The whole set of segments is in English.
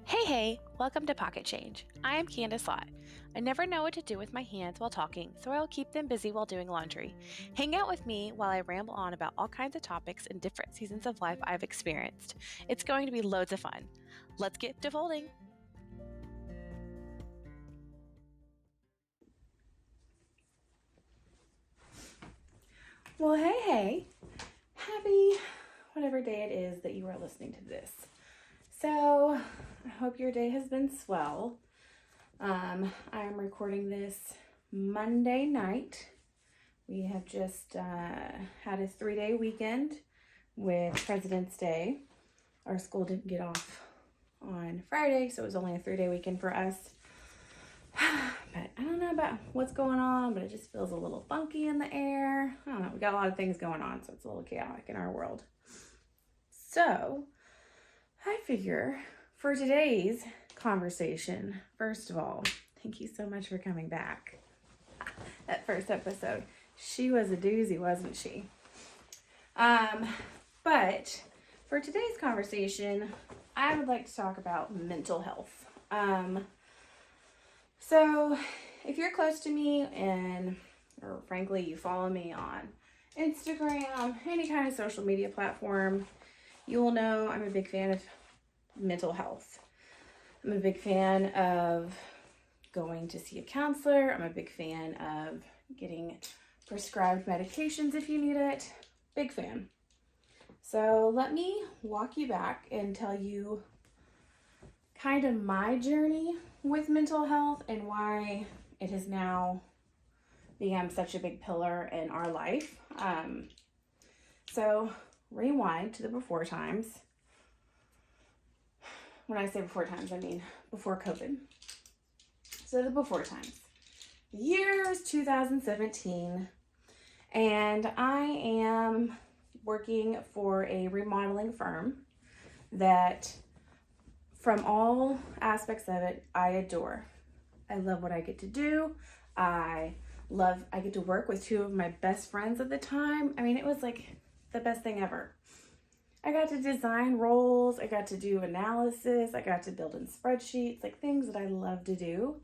Hey, welcome to Pocket Change. I am Candace Lott. I never know what to do with my hands while talking, so I'll keep them busy while doing laundry. Hang out with me while I ramble on about all kinds of topics and different seasons of life I've experienced. It's going to be loads of fun. Let's get to folding. Well, hey. Happy whatever day it is that you are listening to this. So, I hope your day has been swell. I am recording this Monday night. We have just had a 3-day weekend with President's Day. Our school didn't get off on Friday, so it was only a 3-day weekend for us. But I don't know about what's going on, but it just feels a little funky in the air. I don't know. We got a lot of things going on, so it's a little chaotic in our world. So, I figure for today's conversation, first of all, thank you so much for coming back. That first episode, she was a doozy, wasn't she? But for today's conversation, I would like to talk about mental health. So if you're close to me or frankly, you follow me on Instagram, any kind of social media platform, you will know I'm a big fan of mental health. I'm a big fan of going to see a counselor. I'm a big fan of getting prescribed medications if you need it. Big fan. So let me walk you back and tell you kind of my journey with mental health and why it has now become such a big pillar in our life. So rewind to the before times. When I say before times, I mean before COVID. So the before times. The year is 2017, and I am working for a remodeling firm that from all aspects of it, I adore. I love what I get to do. I get to work with two of my best friends at the time. I mean, it was like the best thing ever. I got to design roles. I got to do analysis. I got to build in spreadsheets, like things that I love to do.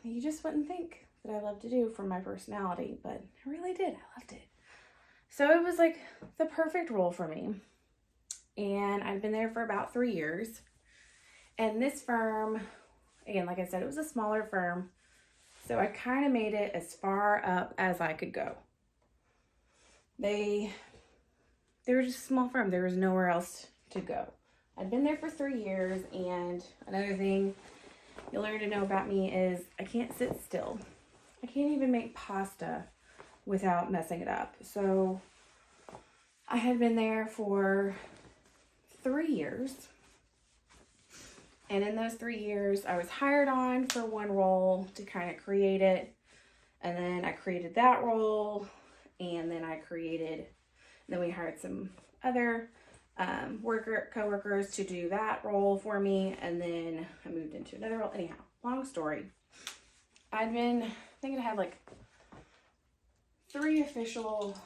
You just wouldn't think that I love to do for my personality, but I really did. I loved it. So it was like the perfect role for me. And I've been there for about 3 years. And this firm, again, like I said, it was a smaller firm. So I kind of made it as far up as I could go. They were just a small firm. There was nowhere else to go. I'd been there for 3 years. And another thing you'll learn to know about me is I can't sit still. I can't even make pasta without messing it up. So I had been there for 3 years. And in those 3 years, I was hired on for one role to kind of create it. And then I created that role. And then then we hired some other co-workers to do that role for me. And then I moved into another role. Anyhow, long story. I think I had like 3 official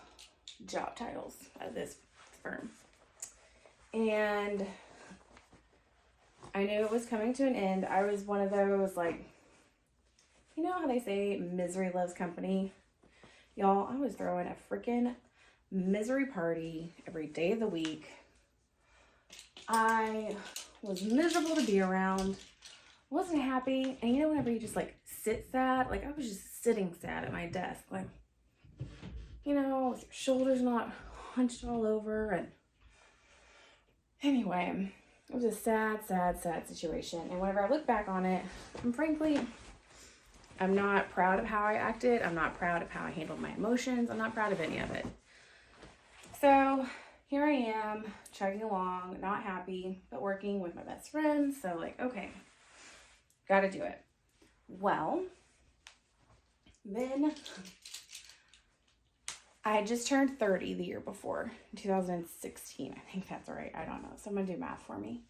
job titles at this firm. And I knew it was coming to an end. I was one of those, like, you know how they say misery loves company? Y'all, I was throwing a freaking misery party every day of the week. I was miserable to be around, wasn't happy. And you know, whenever you just like sit sad, like I was just sitting sad at my desk, like, you know, with your shoulders not hunched all over. And anyway, it was a sad situation. And whenever I look back on it, I'm not proud of how I acted. I'm not proud of how I handled my emotions. I'm not proud of any of it. So here I am, chugging along, not happy, but working with my best friends. So like, okay, gotta do it. Well, then I had just turned 30 the year before, in 2016. I think that's right. I don't know. Someone do math for me.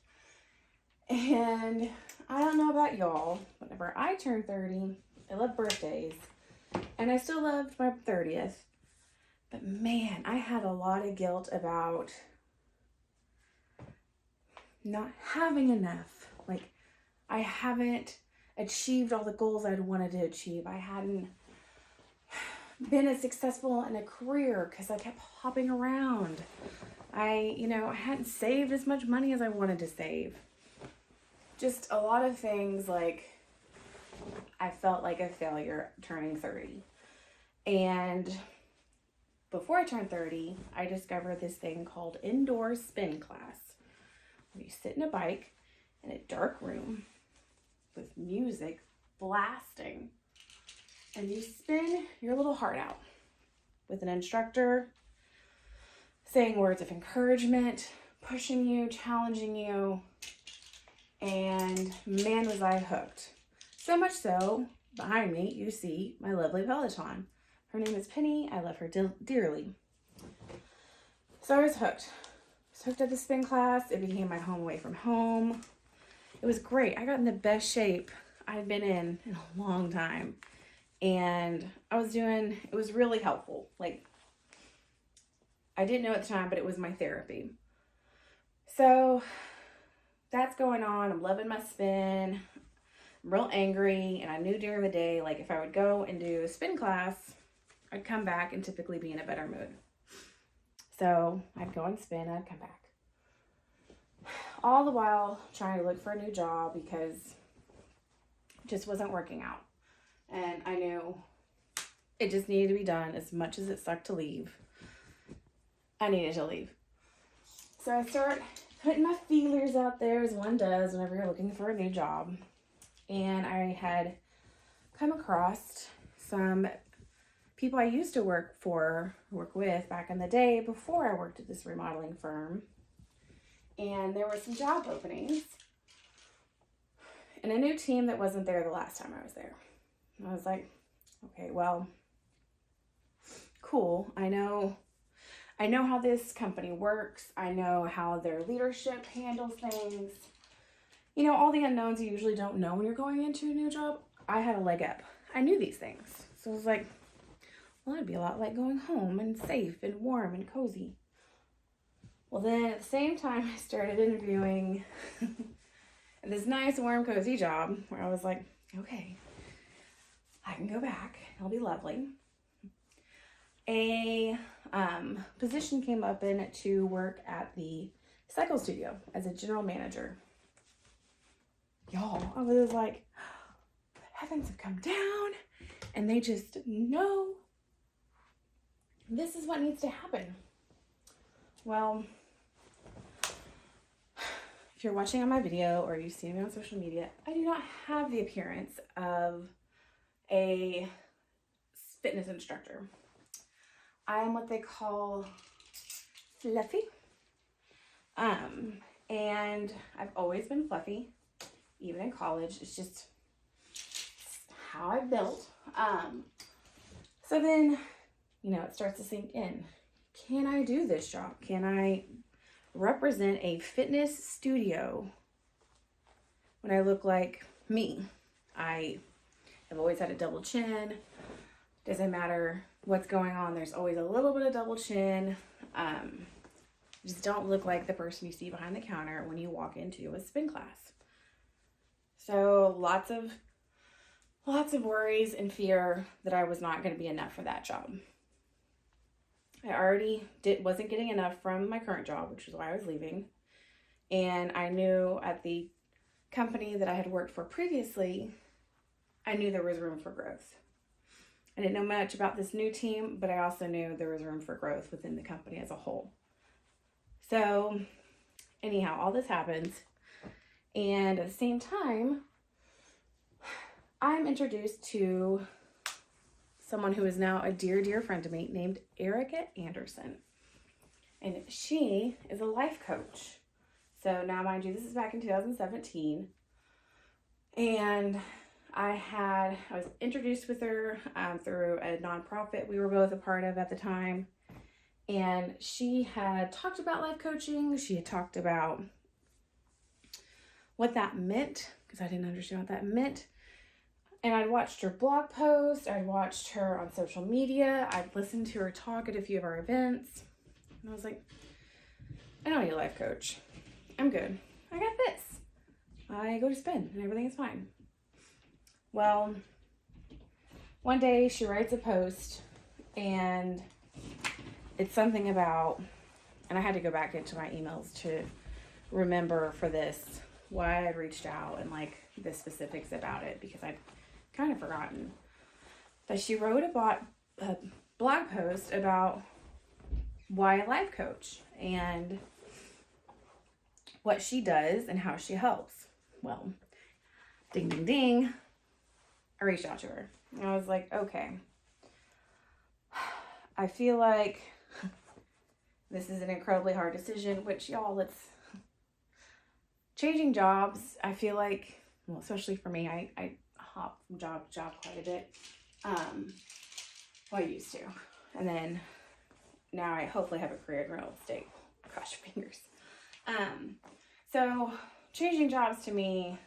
And I don't know about y'all. Whenever I turned 30, I love birthdays. And I still loved my 30th. But man, I had a lot of guilt about not having enough. Like, I haven't achieved all the goals I'd wanted to achieve. I hadn't been as successful in a career because I kept hopping around. I hadn't saved as much money as I wanted to save. Just a lot of things. Like, I felt like a failure turning 30. And before I turned 30, I discovered this thing called indoor spin class, where you sit in a bike in a dark room with music blasting, and you spin your little heart out with an instructor saying words of encouragement, pushing you, challenging you, and man, was I hooked. So much so, behind me, you see my lovely Peloton. Her name is Penny. I love her dearly. So I was hooked. I was hooked at the spin class. It became my home away from home. It was great. I got in the best shape I've been in a long time. And it was really helpful. Like, I didn't know at the time, but it was my therapy. So that's going on. I'm loving my spin. I'm real angry. And I knew during the day, like, if I would go and do a spin class, I'd come back and typically be in a better mood. So I'd go and spin, I'd come back. All the while trying to look for a new job because it just wasn't working out. And I knew it just needed to be done. As much as it sucked to leave, I needed to leave. So I start putting my feelers out there, as one does whenever you're looking for a new job. And I had come across some people I used to work with back in the day before I worked at this remodeling firm. And there were some job openings and a new team that wasn't there the last time I was there. And I was like, okay, well, cool. I know how this company works. I know how their leadership handles things. All the unknowns you usually don't know when you're going into a new job. I had a leg up. I knew these things. So I was like, well, it'd be a lot like going home and safe and warm and cozy. Well, then at the same time, I started interviewing this nice, warm, cozy job where I was like, okay, I can go back. It'll be lovely. A position came open to work at the cycle studio as a general manager. Y'all, I was like, the heavens have come down and they just know this is what needs to happen. Well, if you're watching on my video or you see me on social media, I do not have the appearance of a fitness instructor. I am what they call fluffy. And I've always been fluffy, even in college. It's just how I built. So then, it starts to sink in. Can I do this job? Can I represent a fitness studio when I look like me? I have always had a double chin. Doesn't matter what's going on. There's always a little bit of double chin. Just don't look like the person you see behind the counter when you walk into a spin class. So lots of worries and fear that I was not going to be enough for that job. I already wasn't getting enough from my current job, which is why I was leaving. And I knew at the company that I had worked for previously, I knew there was room for growth. I didn't know much about this new team, but I also knew there was room for growth within the company as a whole. So anyhow, all this happens. And at the same time, I'm introduced to someone who is now a dear, dear friend to me named Erica Anderson. And she is a life coach. So now, mind you, this is back in 2017. And I was introduced with her through a nonprofit we were both a part of at the time. And she had talked about life coaching. She had talked about what that meant, because I didn't understand what that meant. And I'd watched her blog post. I'd watched her on social media. I'd listened to her talk at a few of our events. And I was like, I don't need a life coach. I'm good. I got this. I go to spin and everything is fine. Well, one day she writes a post and it's something about, and I had to go back into my emails to remember for this why I reached out and like the specifics about it, because I'd kind of forgotten that she wrote a blog post about why a life coach and what she does and how she helps. Well, ding, ding, ding. I reached out to her. And I was like, okay. I feel like this is an incredibly hard decision, which y'all, it's changing jobs. I feel like, well, especially for me, I hop from job to job quite a bit. Well, I used to. And then now I hopefully have a career in real estate. Cross your fingers. So changing jobs to me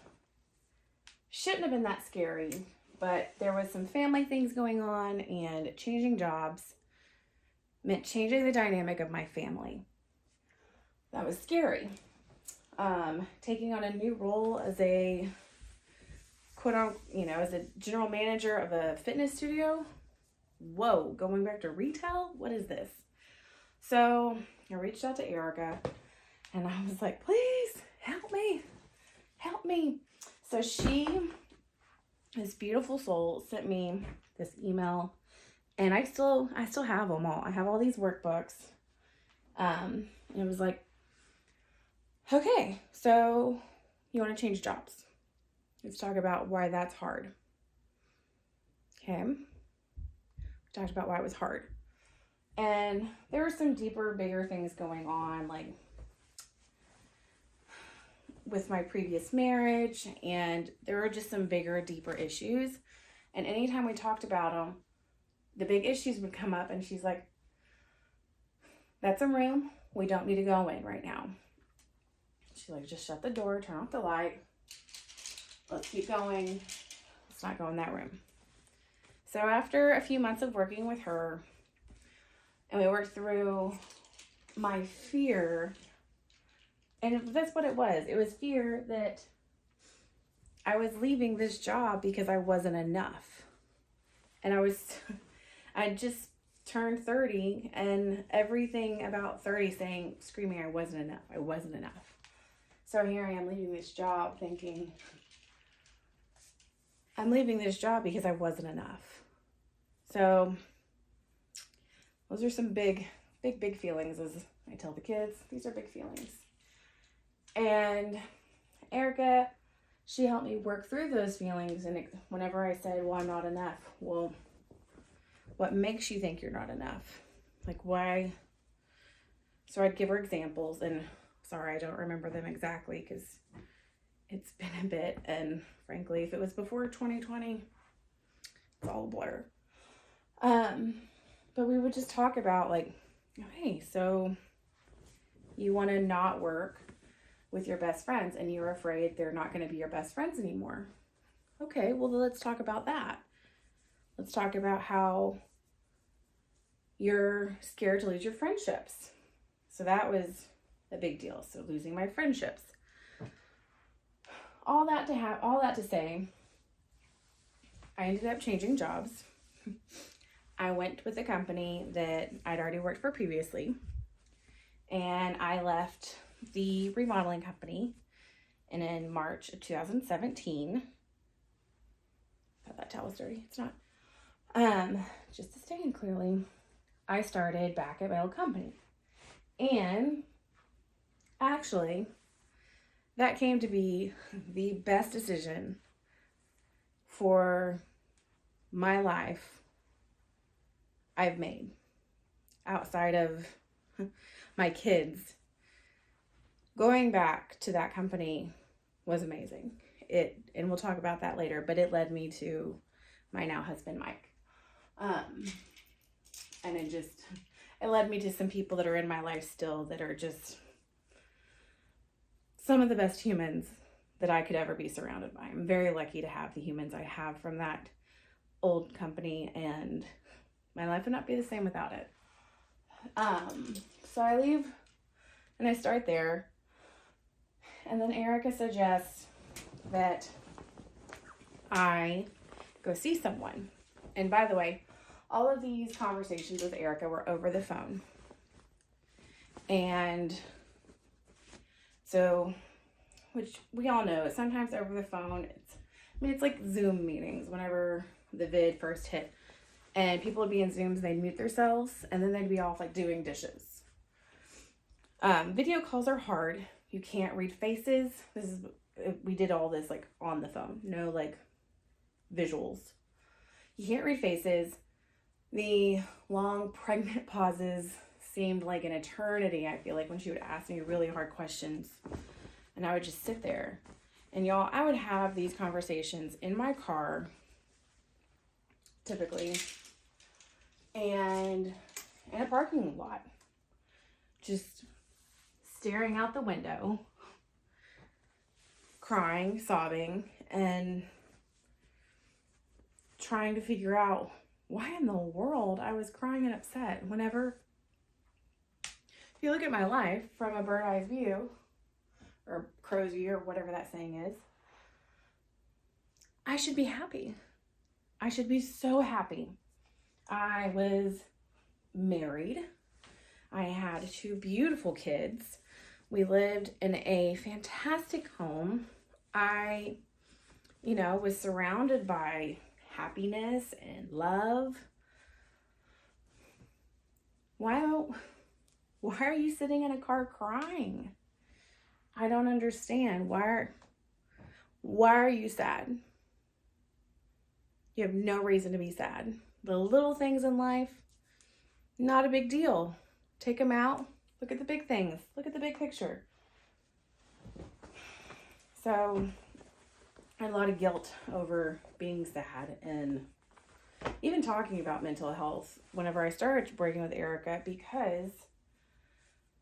shouldn't have been that scary, but there was some family things going on, and changing jobs meant changing the dynamic of my family. That was scary. Taking on a new role as a as a general manager of a fitness studio. Whoa, going back to retail? What is this? So I reached out to Erica and I was like, please help me. So she, this beautiful soul, sent me this email, and I still have them all. I have all these workbooks. And it was like, okay, so you want to change jobs. Let's talk about why that's hard. Okay. We talked about why it was hard. And there were some deeper, bigger things going on, like with my previous marriage, and there were just some bigger, deeper issues. And anytime we talked about them, the big issues would come up, and she's like, that's a room we don't need to go in right now. She's like, just shut the door, turn off the light. Let's keep going. Let's not go in that room. So after a few months of working with her, and we worked through my fear, and that's what it was. It was fear that I was leaving this job because I wasn't enough. And I just turned 30, and everything about 30 screaming, I wasn't enough. So here I am leaving this job thinking, I'm leaving this job because I wasn't enough. So those are some big feelings, as I tell the kids. These are big feelings. And Erica, she helped me work through those feelings. And whenever I said, well, I'm not enough, well, what makes you think you're not enough? Like, why? So I'd give her examples, and sorry, I don't remember them exactly because it's been a bit. And frankly, if it was before 2020, it's all a blur. But we would just talk about like, hey, so you want to not work with your best friends and you're afraid they're not going to be your best friends anymore. Okay, well, let's talk about that. Let's talk about how you're scared to lose your friendships. So that was a big deal. So losing my friendships. All that to say, I ended up changing jobs. I went with a company that I'd already worked for previously, and I left the remodeling company in March of 2017. That towel was dirty. It's not. Just to state clearly, I started back at my old company, and actually, that came to be the best decision for my life I've made outside of my kids. Going back to that company was amazing. And we'll talk about that later, but it led me to my now husband, Mike. And it led me to some people that are in my life still that are just some of the best humans that I could ever be surrounded by. I'm very lucky to have the humans I have from that old company, and my life would not be the same without it. So I leave and I start there, And then Erica suggests that I go see someone. And by the way, all of these conversations with Erica were over the phone. And so, which we all know, sometimes over the phone, it's like Zoom meetings whenever the vid first hit. And people would be in Zooms, they'd mute themselves, and then they'd be off like doing dishes. Video calls are hard. You can't read faces. We did all this like on the phone, no like visuals. You can't read faces. The long pregnant pauses seemed like an eternity, I feel like, when she would ask me really hard questions. And I would just sit there. And y'all, I would have these conversations in my car, typically, and in a parking lot, just staring out the window, crying, sobbing, and trying to figure out why in the world I was crying and upset whenever, if you look at my life from a bird's-eye view, or crow's view, or whatever that saying is, I should be happy. I should be so happy. I was married. I had 2 beautiful kids. We lived in a fantastic home. I, was surrounded by happiness and love. Why are you sitting in a car crying? I don't understand. Why are you sad? You have no reason to be sad. The little things in life, not a big deal. Take them out. Look at the big things. Look at the big picture. So I had a lot of guilt over being sad and even talking about mental health whenever I started working with Erica, because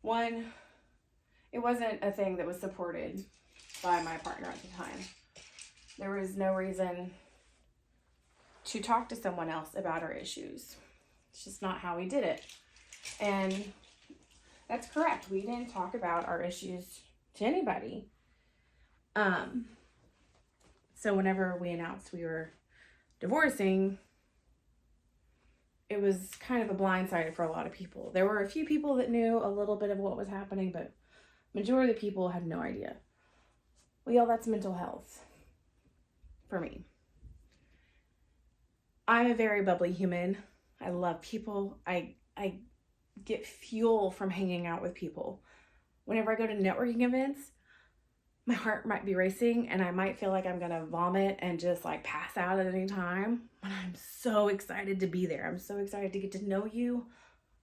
one, it wasn't a thing that was supported by my partner at the time. There was no reason to talk to someone else about our issues. It's just not how we did it. And that's correct. We didn't talk about our issues to anybody. So whenever we announced we were divorcing, it was kind of a blindsided for a lot of people. There were a few people that knew a little bit of what was happening, but majority of the people had no idea. Well, y'all, that's mental health for me. I'm a very bubbly human. I love people. I get fuel from hanging out with people. Whenever I go to networking events, my heart might be racing and I might feel like I'm gonna vomit and just like pass out at any time. But I'm so excited to be there. I'm so excited to get to know you.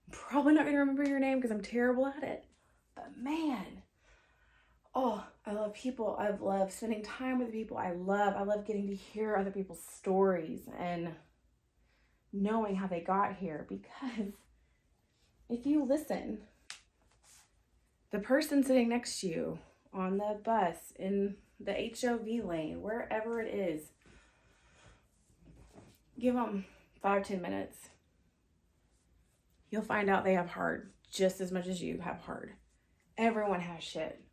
I'm probably not gonna remember your name because I'm terrible at it. But man, oh, I love people. I love spending time with people. I love getting to hear other people's stories and knowing how they got here, because if you listen, the person sitting next to you on the bus, in the HOV lane, wherever it is, give them 5-10 minutes. You'll find out they have hard just as much as you have hard. Everyone has shit.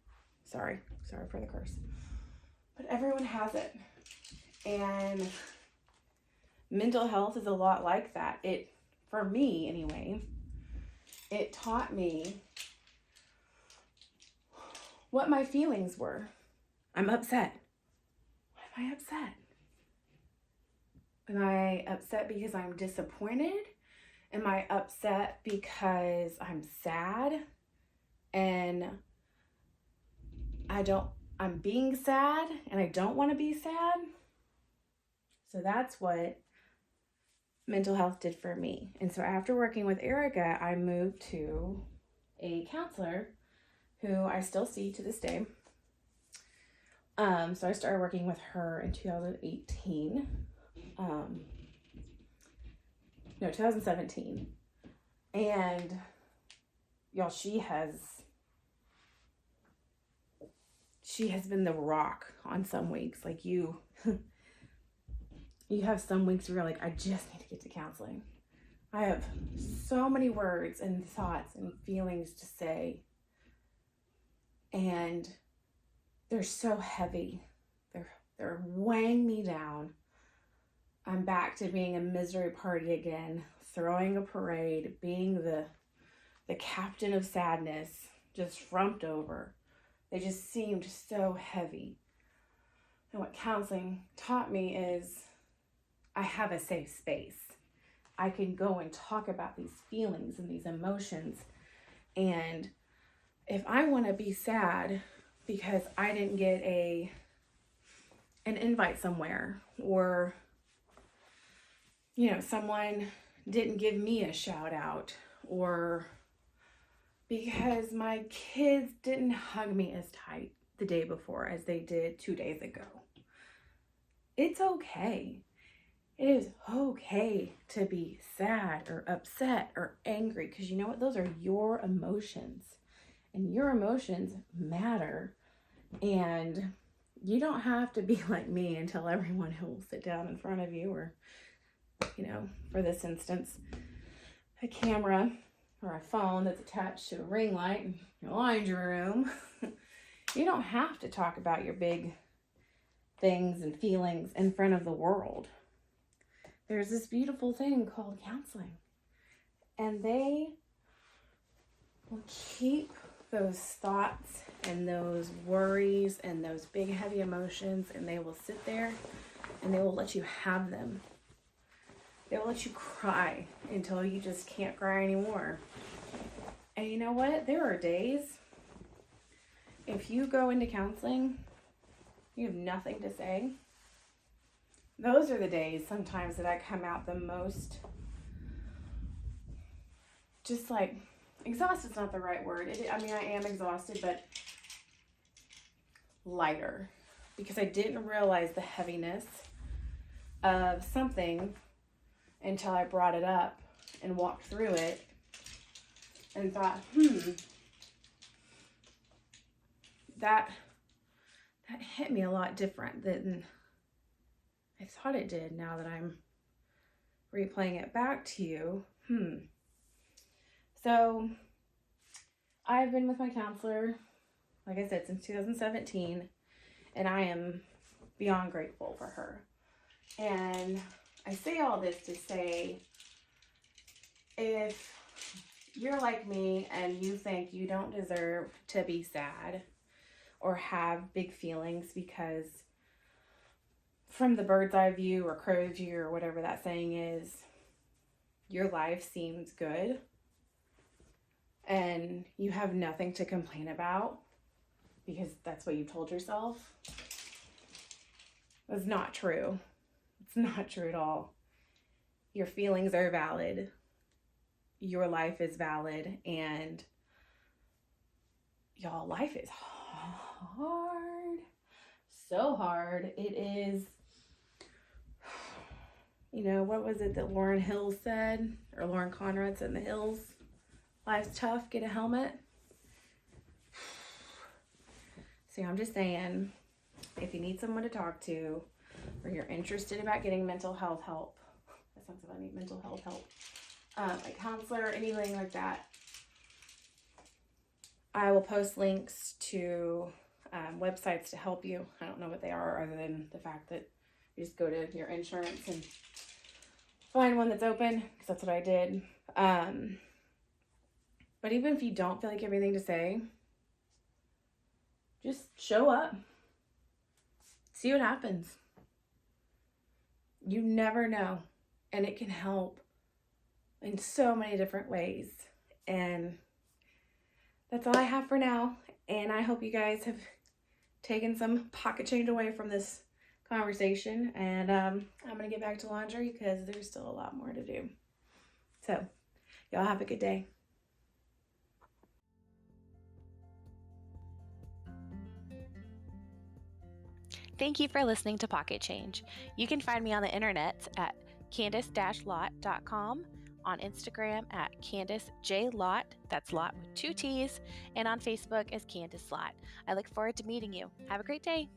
Sorry for the curse. But everyone has it. And mental health is a lot like that. For me anyway, it taught me what my feelings were. I'm upset. Why am I upset? Am I upset because I'm disappointed? Am I upset because I'm sad and I'm being sad and I don't want to be sad? So that's what mental health did for me. And so after working with Erica, I moved to a counselor who I still see to this day. So I started working with her in 2018. 2017. And y'all, she has been the rock on some weeks. Like you have some weeks where you're like, I just need to get to counseling. I have so many words and thoughts and feelings to say. And they're so heavy. They're weighing me down. I'm back to being a misery party again, throwing a parade, being the captain of sadness, just frumped over. They just seemed so heavy. And what counseling taught me is I have a safe space. I can go and talk about these feelings and these emotions. And if I want to be sad because I didn't get an invite somewhere, or someone didn't give me a shout out, or because my kids didn't hug me as tight the day before as they did 2 days ago, it's okay. It is okay to be sad or upset or angry, because you know what? Those are your emotions, and your emotions matter. And you don't have to be like me and tell everyone who will sit down in front of you, or, for this instance, a camera or a phone that's attached to a ring light in your laundry room. You don't have to talk about your big things and feelings in front of the world. There's this beautiful thing called counseling, and they will keep those thoughts and those worries and those big heavy emotions, and they will sit there and they will let you have them. They will let you cry until you just can't cry anymore. And you know what? There are days, if you go into counseling, you have nothing to say. Those are the days sometimes that I come out the most, just like, exhausted's not the right word. I am exhausted, but lighter, because I didn't realize the heaviness of something until I brought it up and walked through it and thought, that hit me a lot different than I thought it did, now that I'm replaying it back to you. So I've been with my counselor, like I said, since 2017, and I am beyond grateful for her. And I say all this to say, if you're like me and you think you don't deserve to be sad or have big feelings because from the bird's eye view or crow's view or whatever that saying is, your life seems good and you have nothing to complain about because that's what you told yourself, that's not true. It's not true at all. Your feelings are valid. Your life is valid. And y'all, life is hard. So hard. It is, what was it that Lauren Hill said? Or Lauren Conrad said in The Hills? Life's tough, get a helmet. See, I'm just saying, if you need someone to talk to, or you're interested about getting mental health help, that sounds like I need mental health help, a counselor, anything like that, I will post links to websites to help you. I don't know what they are other than the fact that you just go to your insurance and find one that's open, because that's what I did. But even if you don't feel like you have anything to say, just show up. See what happens. You never know. And it can help in so many different ways. And that's all I have for now. And I hope you guys have taken some pocket change away from this conversation. And I'm going to get back to laundry because there's still a lot more to do. So, y'all have a good day. Thank you for listening to Pocket Change. You can find me on the internet at Candice-Lott.com, on Instagram at Candice J. Lott, that's Lott with 2 T's, and on Facebook as Candice Lott. I look forward to meeting you. Have a great day.